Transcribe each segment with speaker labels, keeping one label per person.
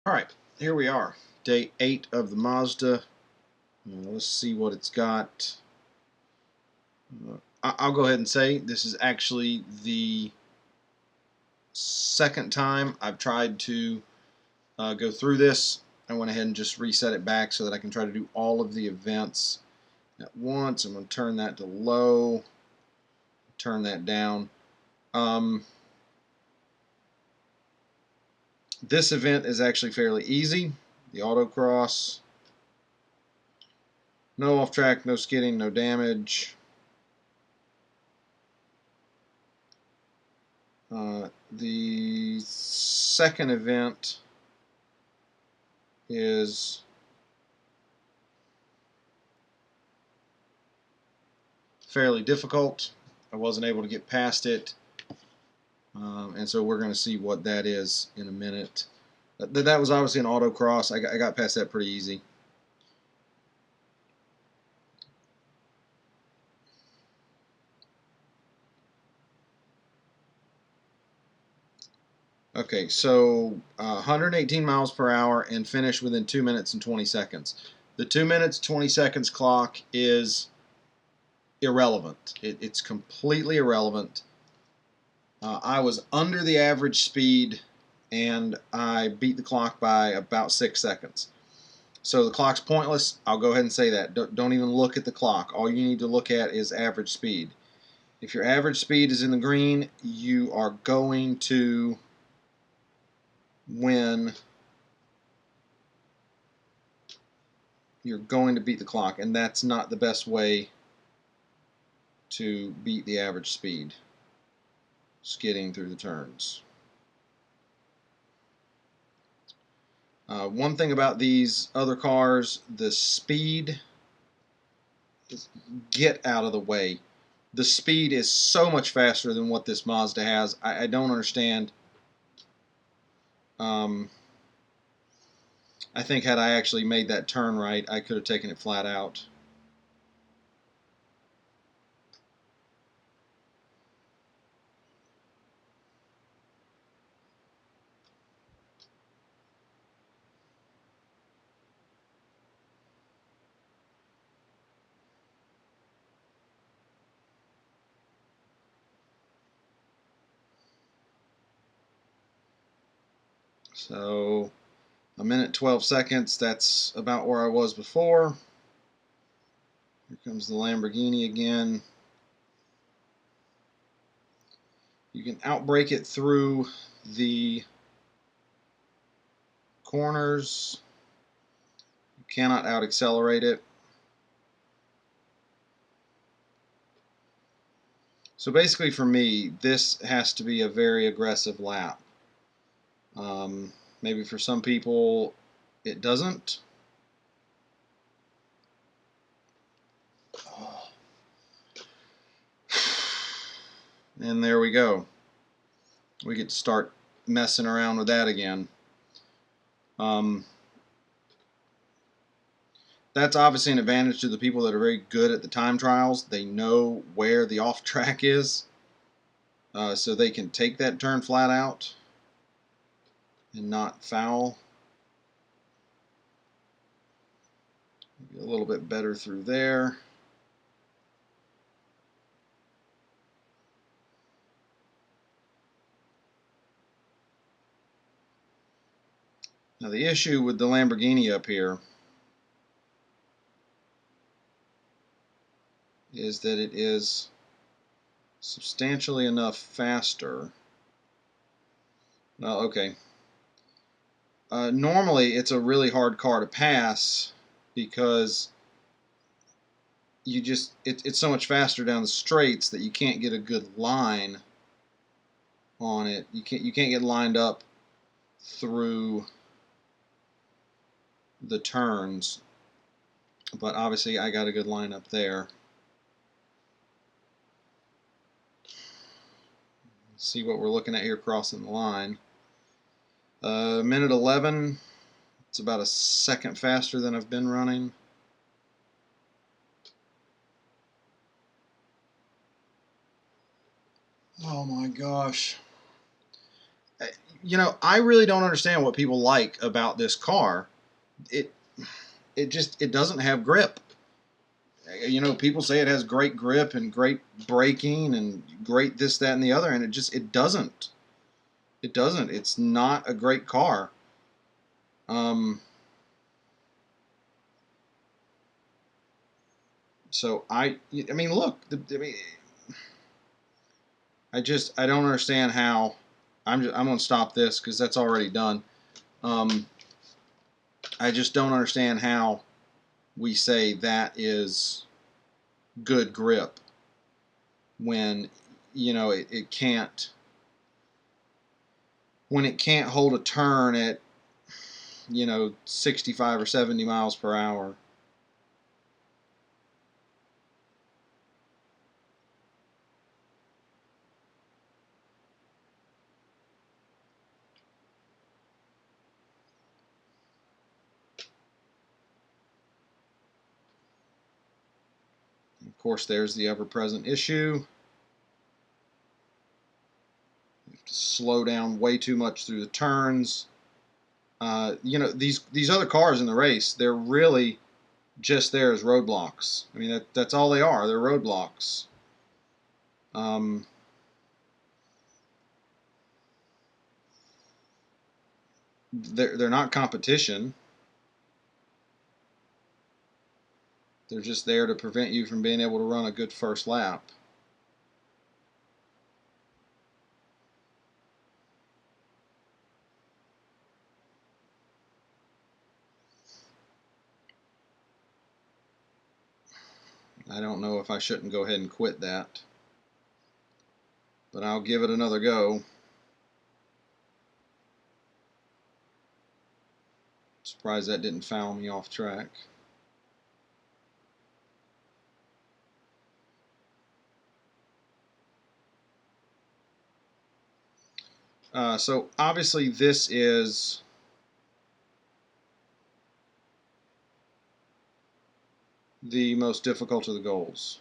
Speaker 1: Alright, here we are. Day 8 of the Mazda. Let's see what it's got. I'll go ahead and say this is actually the second time I've tried to go through this. I went ahead and just reset it back so that I can try to do all of the events at once. I'm going to turn that to low, turn that down. This event is actually fairly easy. The autocross. No off track, no skidding, no damage. The second event is fairly difficult. I wasn't able to get past it, and so we're going to see what that is in a minute. That was obviously an autocross. I got past that pretty easy. Okay, so 118 miles per hour and finish within 2 minutes and 20 seconds. The 2 minutes 20 seconds clock is irrelevant. It's completely irrelevant. I was under the average speed and I beat the clock by about 6 seconds. So the clock's pointless. I'll go ahead and say that. Don't even look at the clock. All you need to look at is average speed. If your average speed is in the green, you are going to win. You're going to beat the clock, and that's not the best way to beat the average speed. Skidding through the turns. One thing about these other cars, the speed, get out of the way. The speed is so much faster than what this Mazda has. I don't understand. I think had I actually made that turn right, I could have taken it flat out. So a minute 12 seconds, that's about where I was before. Here comes the Lamborghini again. You can outbrake it through the corners. You cannot out accelerate it. So basically for me, this has to be a very aggressive lap. Maybe for some people it doesn't. And there we go. We get to start messing around with that again. That's obviously an advantage to the people that are very good at the time trials. They know where the off track is, so they can take that turn flat out and not foul. Maybe a little bit better through there. Now the issue with the Lamborghini up here is that it is substantially enough faster. Well, okay. Normally it's a really hard car to pass because it's so much faster down the straights that you can't get a good line on it. You can't get lined up through the turns, but obviously I got a good line up there. See what we're looking at here crossing the line. Minute 11, it's about a second faster than I've been running. Oh my gosh. you know, I really don't understand what people like about this car. It it doesn't have grip. You know, people say it has great grip and great braking and great this, that, and the other, and it doesn't. It doesn't. It's not a great car. So I mean, look, I mean, I don't understand how. I'm gonna stop this because that's already done. Um, I just don't understand how we say that is good grip when, you know, it can't, when it can't hold a turn at, you know, 65 or 70 miles per hour. Of course, there's the ever present issue. You have to slow down way too much through the turns. You know, these other cars in the race, they're really just there as roadblocks. I mean, that's all they are. They're roadblocks. Um, they're not competition. They're just there to prevent you from being able to run a good first lap. I don't know if I shouldn't go ahead and quit that, but I'll give it another go. Surprised that didn't foul me off track. So obviously this is the most difficult of the goals.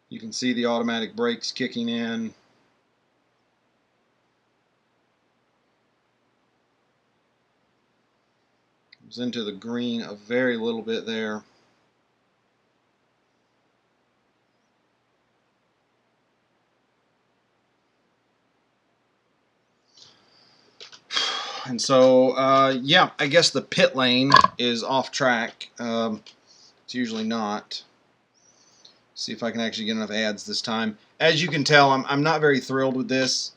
Speaker 1: You can see the automatic brakes kicking in. It was into the green a very little bit there. And so, yeah, I guess the pit lane is off track. It's usually not. See if I can actually get enough ads this time. As you can tell, I'm not very thrilled with this.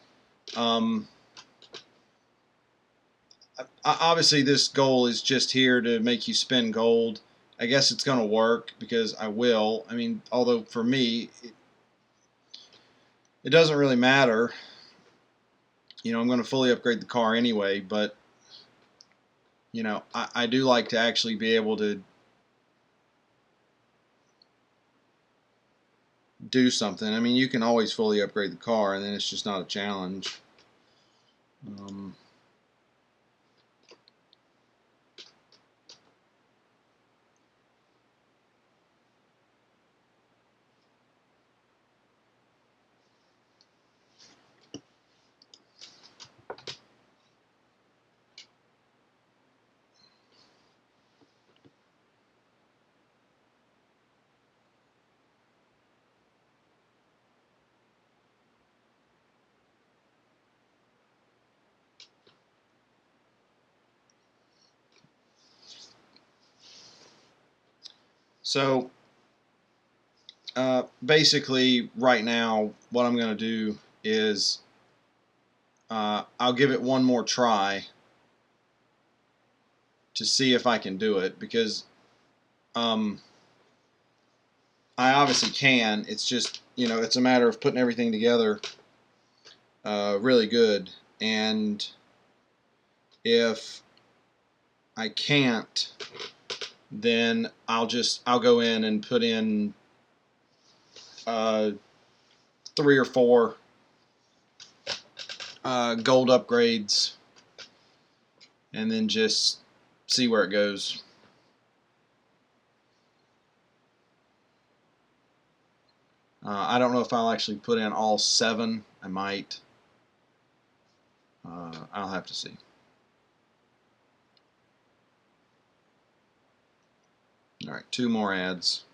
Speaker 1: Obviously, this goal is just here to make you spend gold. I guess it's going to work because I will. I mean, although for me, it doesn't really matter. You know, I'm going to fully upgrade the car anyway, but, you know, I do like to actually be able to do something. I mean, you can always fully upgrade the car, and then it's just not a challenge. So basically, right now, what I'm going to do is I'll give it one more try to see if I can do it, because I obviously can. It's just, you know, it's a matter of putting everything together really good. And if I can't, then I'll go in and put in 3 or 4 gold upgrades, and then just see where it goes. I don't know if I'll actually put in all 7. I might. I'll have to see. All right, 2 more ads.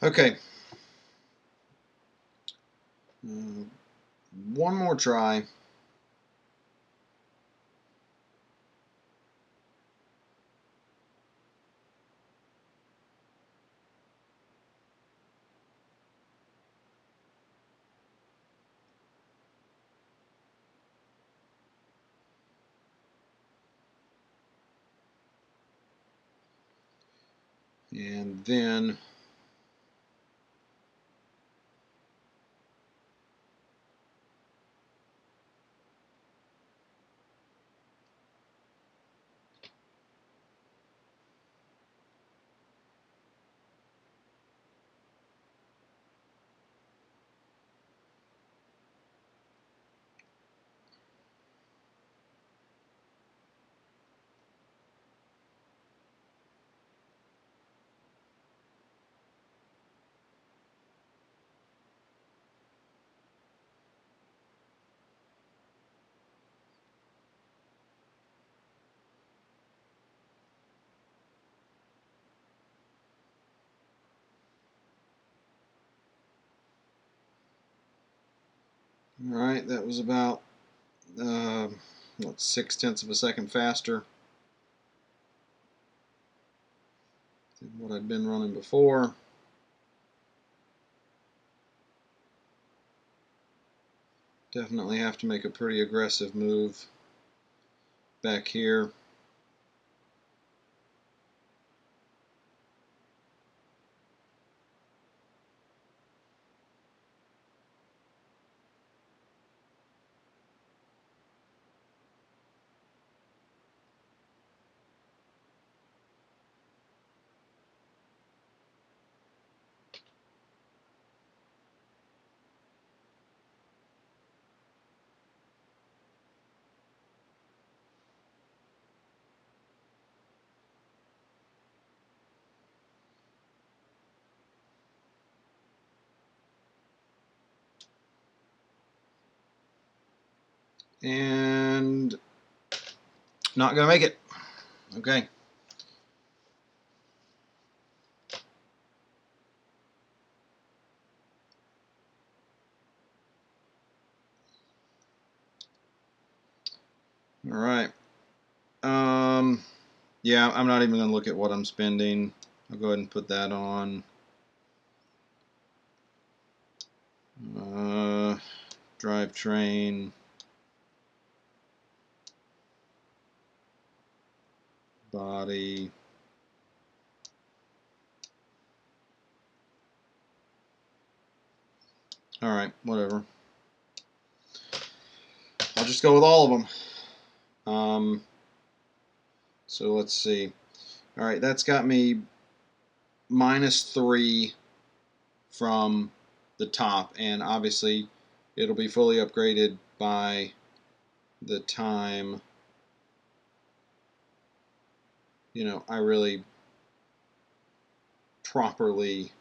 Speaker 1: Okay. One more try. And then all right, that was about 0.6 of a second faster than what I'd been running before. Definitely have to make a pretty aggressive move back here. And not going to make it. Okay. All right. Yeah, I'm not even going to look at what I'm spending. I'll go ahead and put that on. Drivetrain. Body. All right, whatever. I'll just go with all of them. So let's see. All right, that's got me -3 from the top, and obviously it'll be fully upgraded by the time, you know, I really properly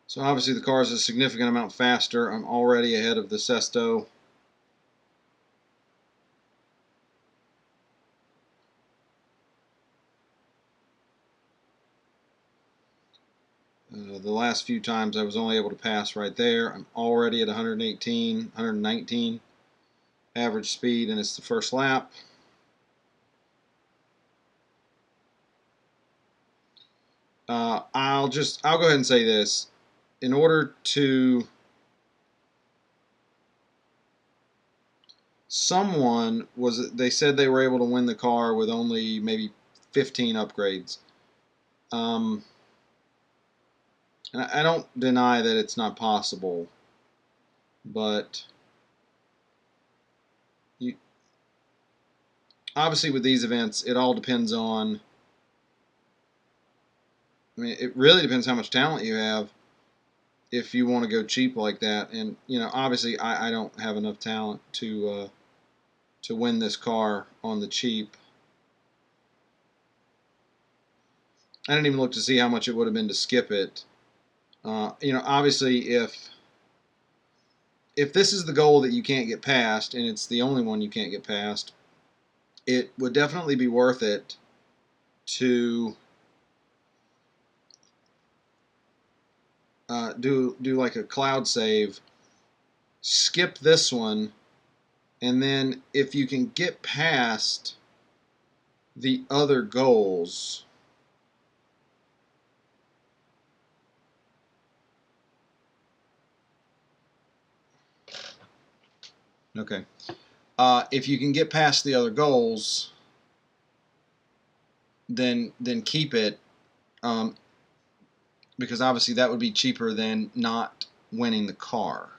Speaker 1: so obviously the car is a significant amount faster. I'm already ahead of the Sesto. The last few times I was only able to pass right there. I'm already at 118, 119 average speed, and it's the first lap. I'll go ahead and say this. In order to they said they were able to win the car with only maybe 15 upgrades. And I don't deny that it's not possible, but obviously with these events, it all depends on. I mean, it really depends how much talent you have if you want to go cheap like that. And obviously, I don't have enough talent to win this car on the cheap. I didn't even look to see how much it would have been to skip it. Obviously, if this is the goal that you can't get past, and it's the only one you can't get past, it would definitely be worth it to do like a cloud save, skip this one, and then if you can get past the other goals, okay, if you can get past the other goals, then keep it, because obviously that would be cheaper than not winning the car.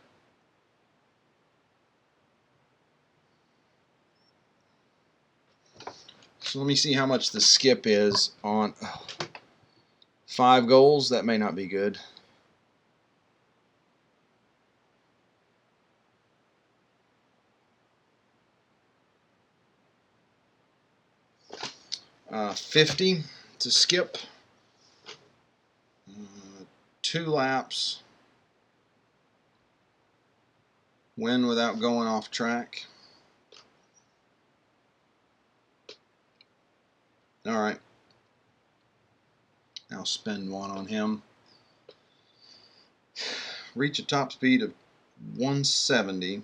Speaker 1: So let me see how much the skip is on 5 goals. That may not be good. $50 to skip. 2 laps. Win without going off track. All right. I'll spend 1 on him. Reach a top speed of 170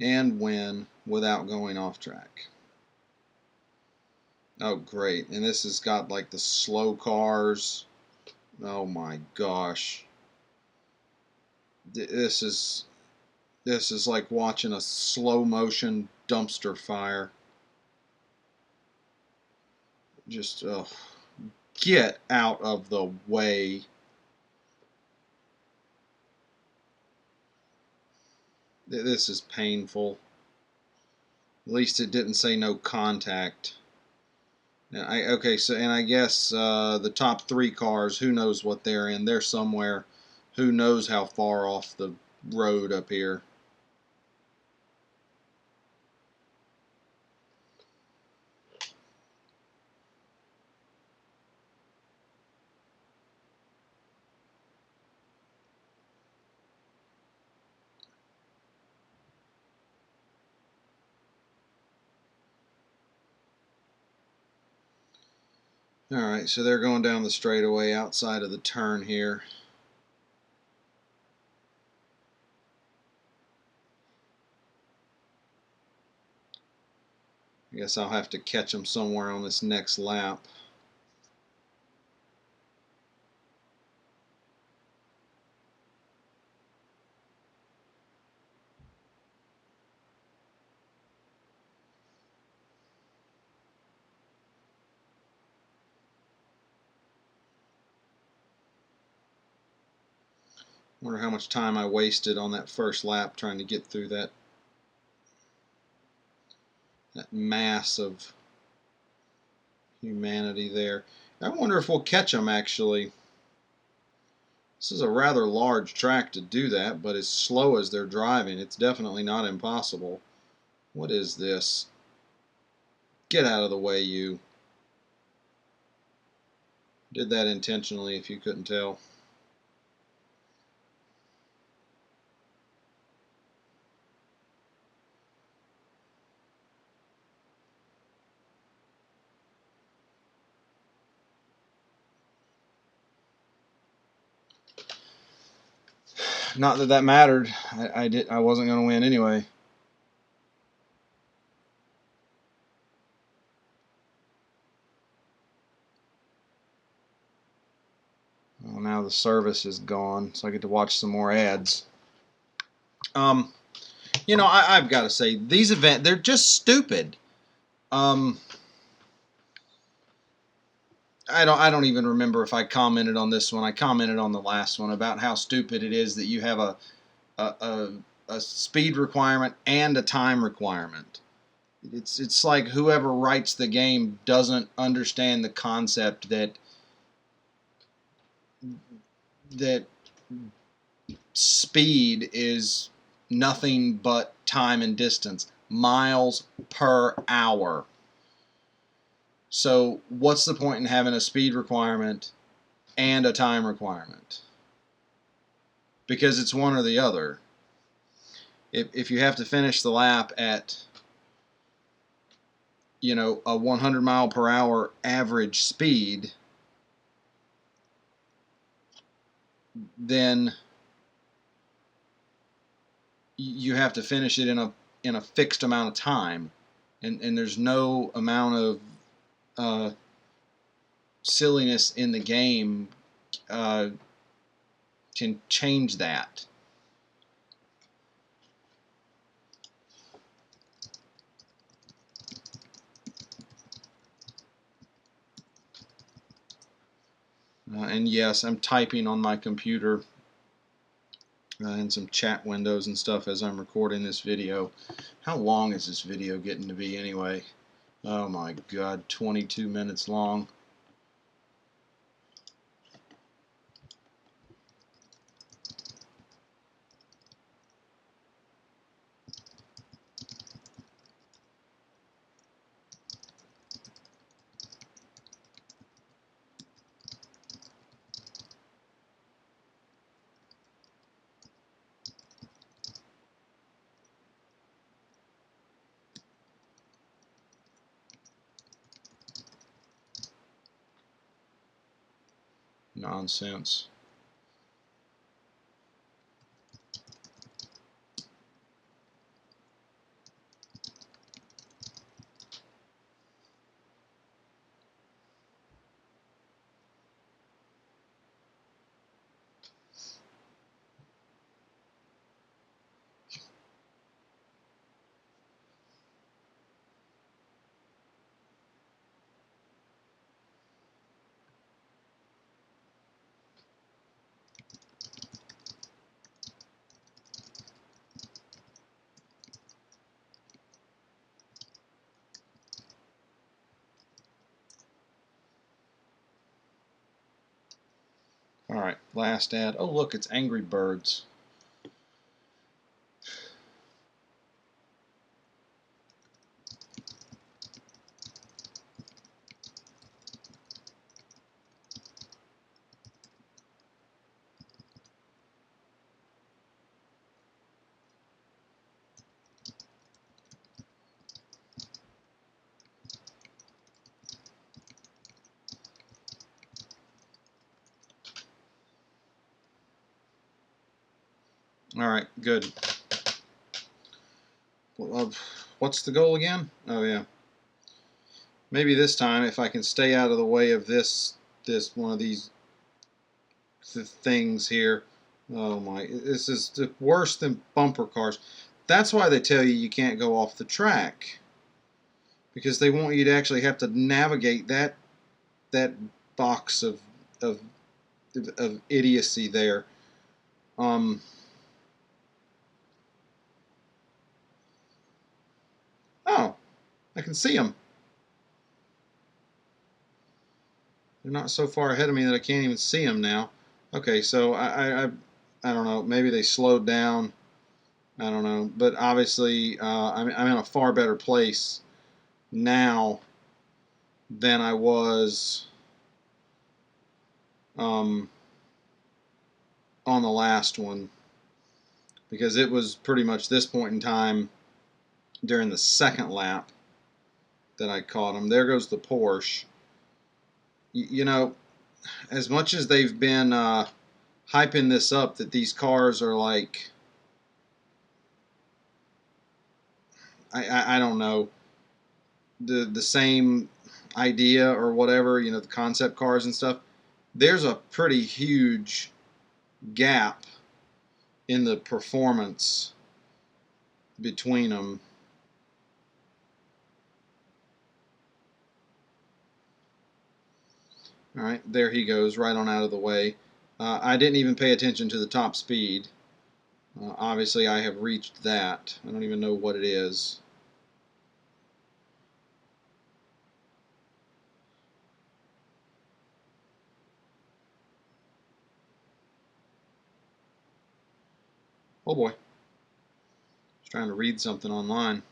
Speaker 1: and win without going off track. Oh, great. And this has got like the slow cars. Oh my gosh. This is like watching a slow motion dumpster fire. Just get out of the way. This is painful. At least it didn't say no contact. Okay, so and I guess the top 3 cars, who knows what they're in? They're somewhere. Who knows how far off the road up here? Alright, so they're going down the straightaway outside of the turn here. I guess I'll have to catch them somewhere on this next lap. Wonder how much time I wasted on that first lap trying to get through that mass of humanity there. I wonder if we'll catch them actually. This is a rather large track to do that, but as slow as they're driving, it's definitely not impossible. What is this? Get out of the way, you. Did that intentionally if you couldn't tell. Not that that mattered. I wasn't going to win anyway. Well, now the service is gone, so I get to watch some more ads. You know, I've got to say, these events, they're just stupid. I don't even remember if I commented on this one. I commented on the last one about how stupid it is that you have a speed requirement and a time requirement. It's like whoever writes the game doesn't understand the concept that speed is nothing but time and distance, miles per hour. So what's the point in having a speed requirement and a time requirement? Because it's one or the other. If you have to finish the lap at, you know, a 100 mile per hour average speed, then you have to finish it in a fixed amount of time, and there's no amount of silliness in the game can change that. And yes, I'm typing on my computer and some chat windows and stuff as I'm recording this video. How long is this video getting to be anyway? Oh my god, 22 minutes long. Nonsense. Alright, last ad. Oh look, it's Angry Birds. Alright, good. What's the goal again? Oh yeah. Maybe this time, if I can stay out of the way of this one of these things here. Oh my, this is worse than bumper cars. That's why they tell you can't go off the track, because they want you to actually have to navigate that box of idiocy there. Oh, I can see them. They're not so far ahead of me that I can't even see them now. Okay, so I don't know. Maybe they slowed down. I don't know. But obviously, I'm in a far better place now than I was on the last one, because it was pretty much this point in time during the second lap that I caught him. There goes the Porsche. You know, as much as they've been hyping this up that these cars are like, I don't know, the same idea or whatever, you know, the concept cars and stuff. There's a pretty huge gap in the performance between them. All right, there he goes, right on out of the way. I didn't even pay attention to the top speed. Obviously, I have reached that. I don't even know what it is. Oh boy. I was trying to read something online.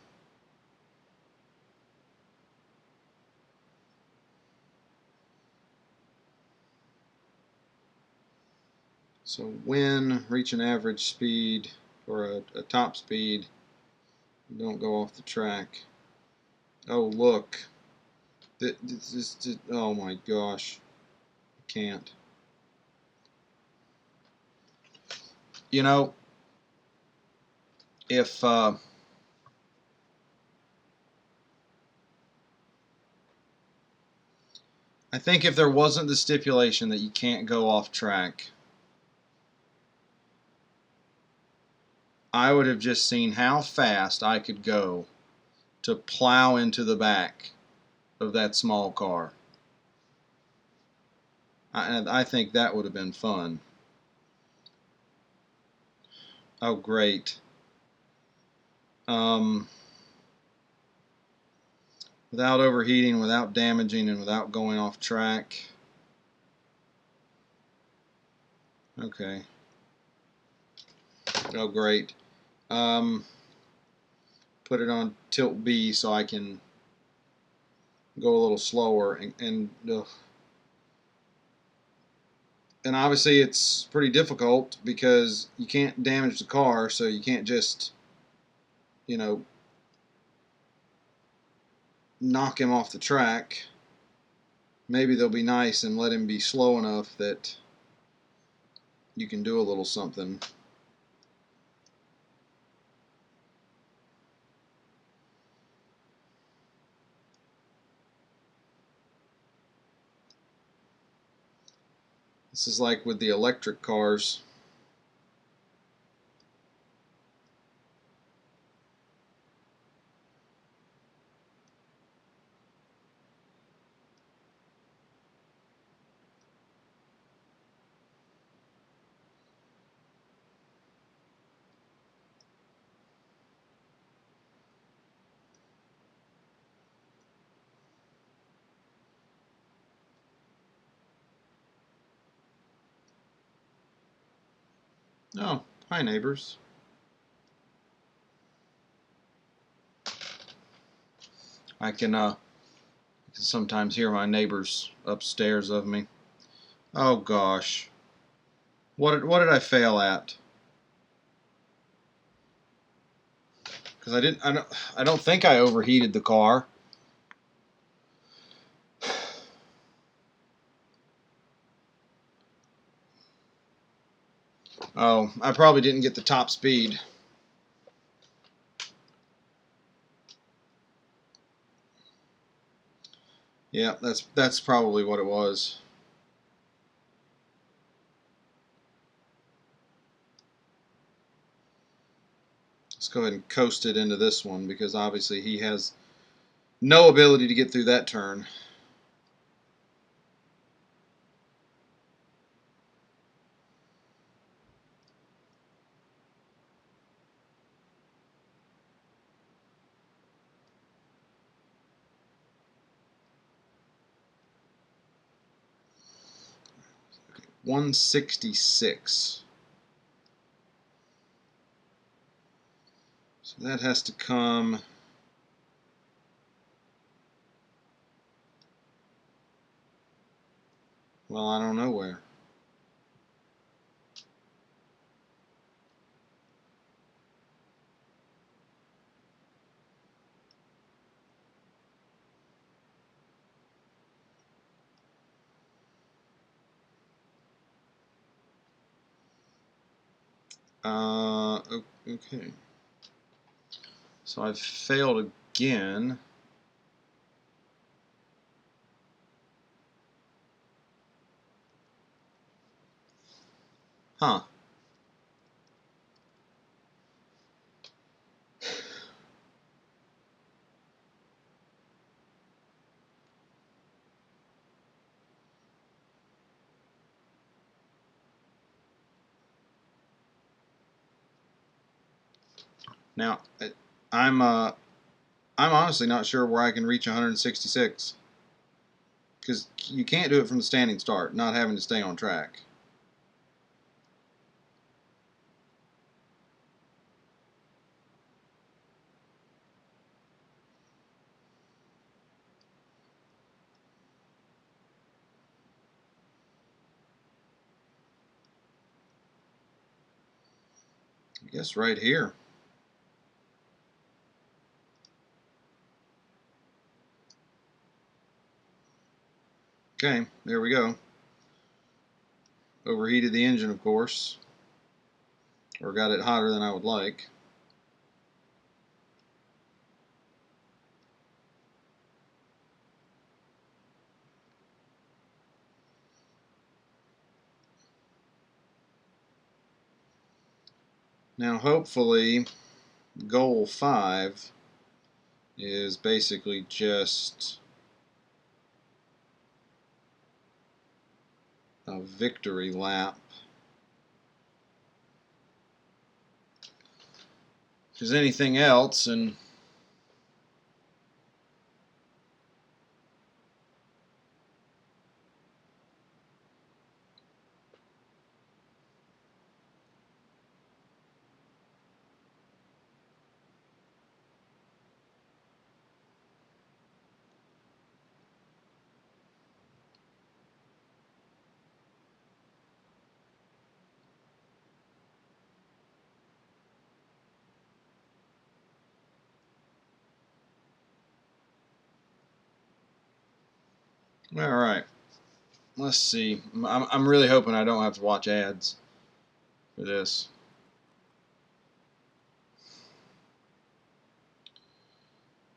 Speaker 1: So when reach an average speed or a top speed, don't go off the track. Oh, look. This is, oh my gosh. I can't. You know, if I think if there wasn't the stipulation that you can't go off track, I would have just seen how fast I could go to plow into the back of that small car. I think that would have been fun. Oh, great. Without overheating, without damaging, and without going off track. Okay. Oh, great. Put it on tilt B so I can go a little slower and obviously it's pretty difficult because you can't damage the car, so you can't just, you know, knock him off the track. Maybe they'll be nice and let him be slow enough that you can do a little something. This is like with the electric cars. Oh, hi neighbors. I can sometimes hear my neighbors upstairs of me. Oh gosh. What did I fail at? Because I don't think I overheated the car. Oh, I probably didn't get the top speed. Yeah, that's probably what it was. Let's go ahead and coast it into this one because obviously he has no ability to get through that turn. Okay, 166. So that has to come. Well, I don't know where. Okay. So I've failed again. Huh. Now, I'm honestly not sure where I can reach 166 because you can't do it from the standing start, not having to stay on track. I guess right here. Okay, there we go. Overheated the engine, of course, or got it hotter than I would like. Now, hopefully, goal 5 is basically just a victory lap. Because anything else, and all right. Let's see. I'm really hoping I don't have to watch ads for this.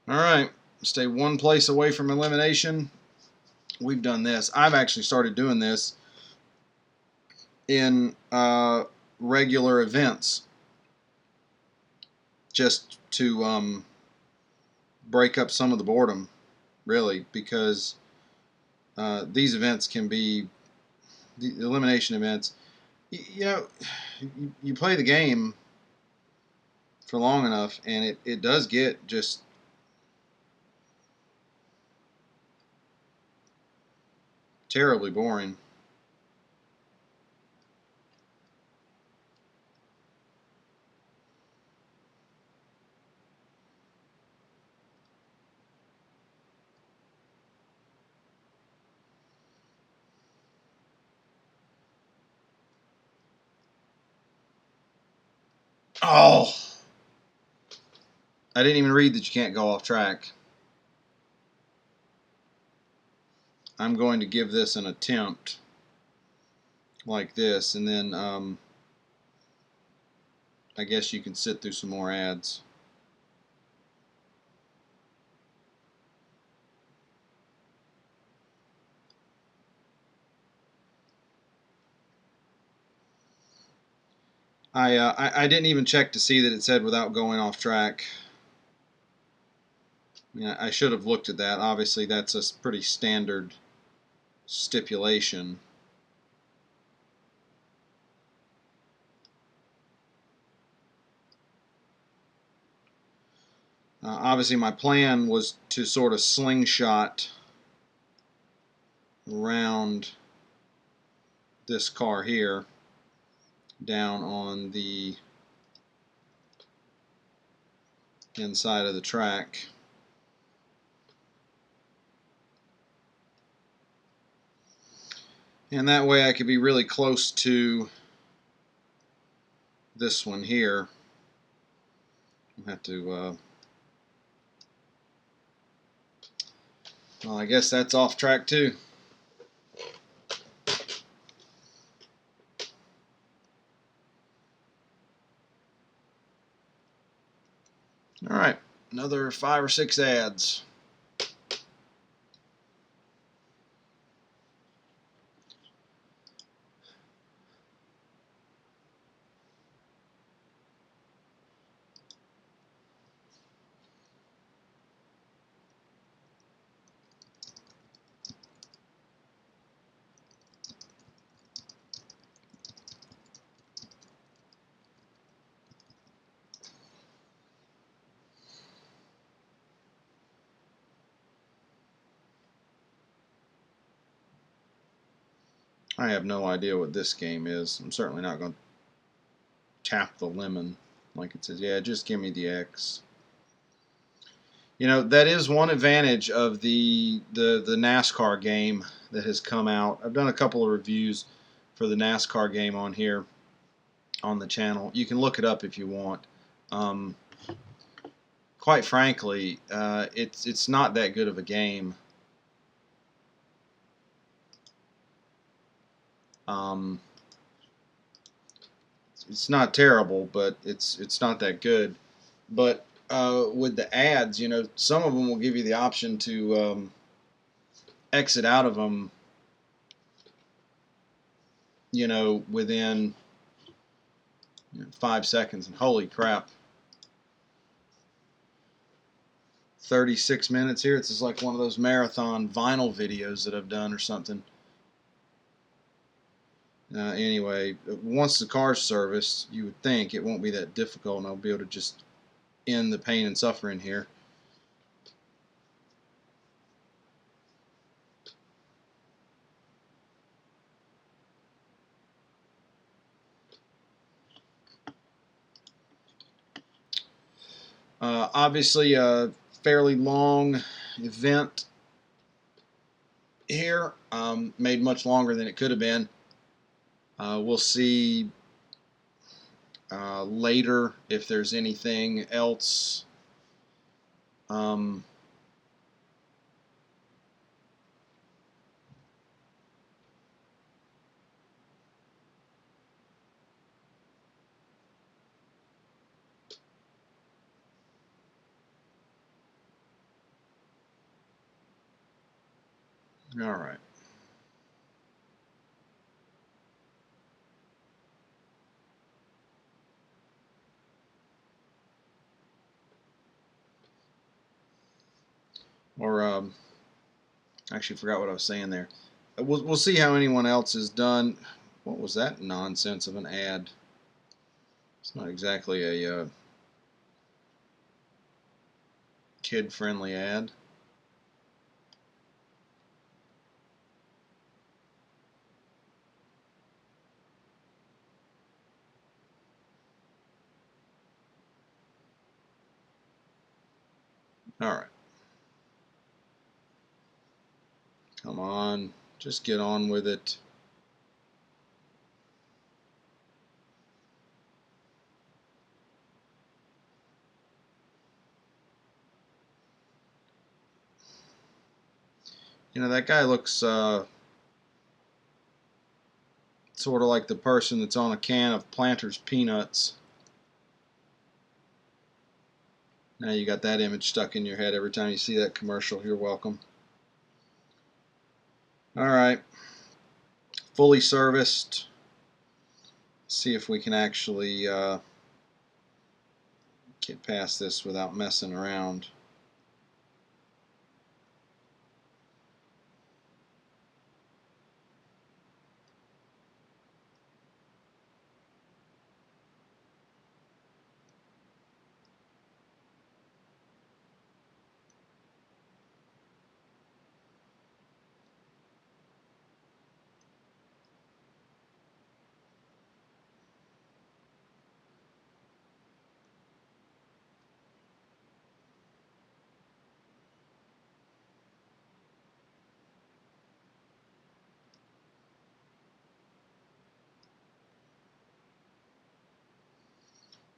Speaker 1: All right. Stay one place away from elimination. We've done this. I've actually started doing this in regular events just to break up some of the boredom, really, because these events can be, the elimination events, you know, you play the game for long enough and it does get just terribly boring. Oh, I didn't even read that you can't go off track. I'm going to give this an attempt like this, and then I guess you can sit through some more ads. I didn't even check to see that it said without going off track. I mean, I should have looked at that. Obviously, that's a pretty standard stipulation. Obviously, my plan was to sort of slingshot around this car here down on the inside of the track. And that way I could be really close to this one here. I'll have to, well, I guess that's off track too. All right, another 5 or 6 ads. I have no idea what this game is. I'm certainly not going to tap the lemon like it says. Yeah, just give me the X. You know, that is one advantage of the NASCAR game that has come out. I've done a couple of reviews for the NASCAR game on here on the channel. You can look it up if you want. Um, quite frankly, it's not that good of a game. Um, it's not terrible, but it's not that good. But with the ads, you know, some of them will give you the option to exit out of them, you know, within 5 seconds. And holy crap, 36 minutes here. It's just like one of those marathon vinyl videos that I've done or something. Anyway, once the car's serviced, you would think it won't be that difficult, and I'll be able to just end the pain and suffering here. Obviously, a fairly long event here, made much longer than it could have been. We'll see later if there's anything else. All right. Or actually forgot what I was saying there. We'll see how anyone else has done. What was that nonsense of an ad? It's not exactly a kid-friendly ad. All right. Come on. Just get on with it. You know, that guy looks sort of like the person that's on a can of Planters peanuts. Now you got that image stuck in your head every time you see that commercial. You're welcome. All right. Fully serviced. See if we can actually get past this without messing around.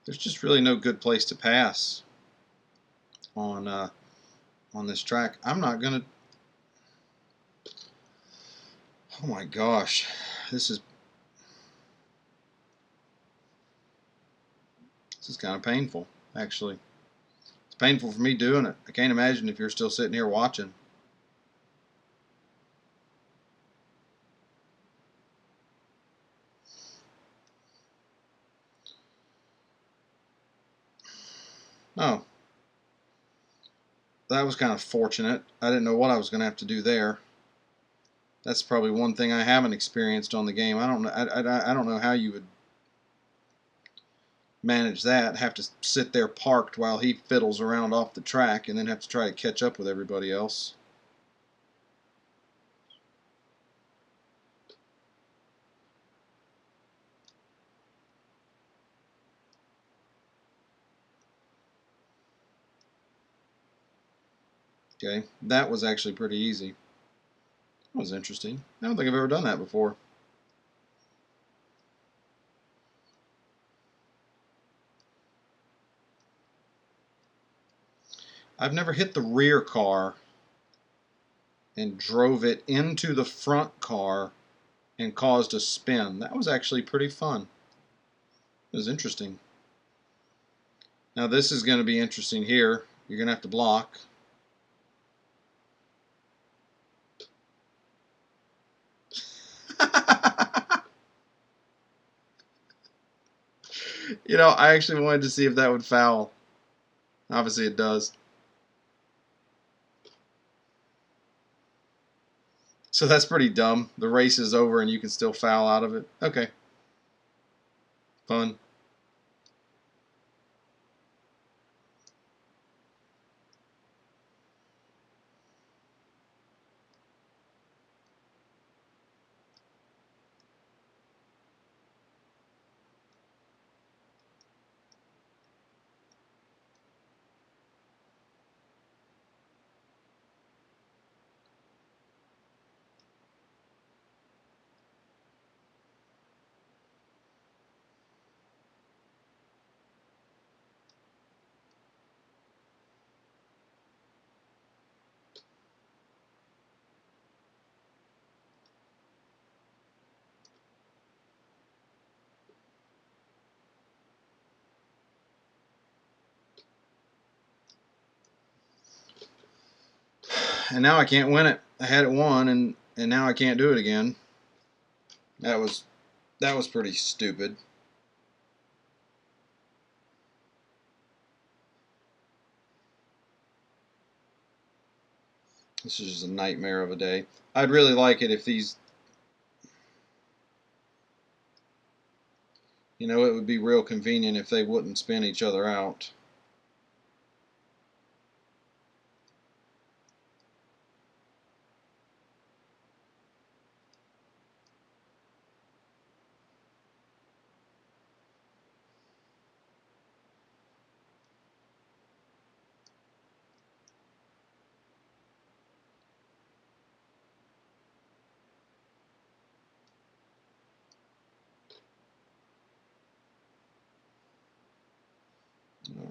Speaker 1: There's just really no good place to pass on this track. I'm not gonna. Oh my gosh, this is kind of painful, actually. painful for me doing it. I can't imagine if you're still sitting here watching. Oh, that was kind of fortunate. I didn't know what I was going to have to do there. That's probably one thing I haven't experienced on the game. I don't know. I don't know how you would manage that. Have to sit there parked while he fiddles around off the track, and then have to try to catch up with everybody else. Okay, that was actually pretty easy. That was interesting. I don't think I've ever done that before. I've never hit the rear car and drove it into the front car and caused a spin. That was actually pretty fun. It was interesting. Now this is going to be interesting here. You're going to have to block. You know, I actually wanted to see if that would foul. Obviously it does. So that's pretty dumb. The race is over and you can still foul out of it. Okay. Fun. And now I can't win it. I had it won and now I can't do it again. That was pretty stupid. This is just a nightmare of a day. I'd really like it if these, you know, it would be real convenient if they wouldn't spin each other out.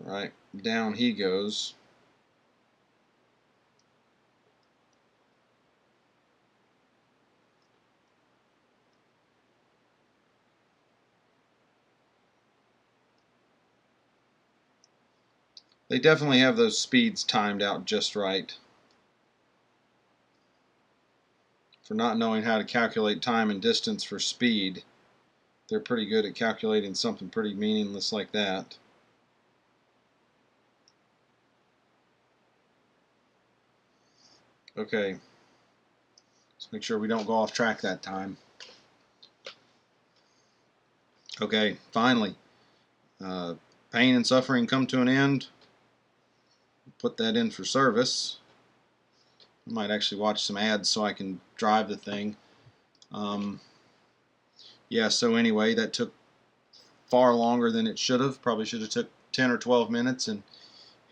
Speaker 1: All right, down he goes. They definitely have those speeds timed out just right. For not knowing how to calculate time and distance for speed, they're pretty good at calculating something pretty meaningless like that. Okay, let's make sure we don't go off track that time. Okay, finally, pain and suffering come to an end. Put that in for service. I might actually watch some ads so I can drive the thing. Yeah, so anyway, that took far longer than it should have. Probably should have took 10 or 12 minutes, and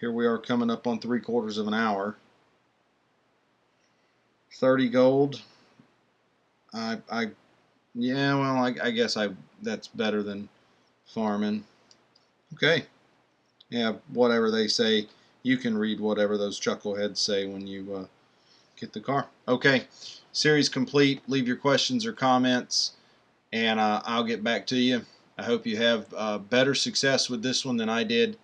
Speaker 1: here we are coming up on 3/4 of an hour. 30 gold. Yeah, well, I guess that's better than farming. Okay. Yeah, whatever they say, you can read whatever those chuckleheads say when you get the car. Okay, series complete. Leave your questions or comments, and I'll get back to you. I hope you have better success with this one than I did.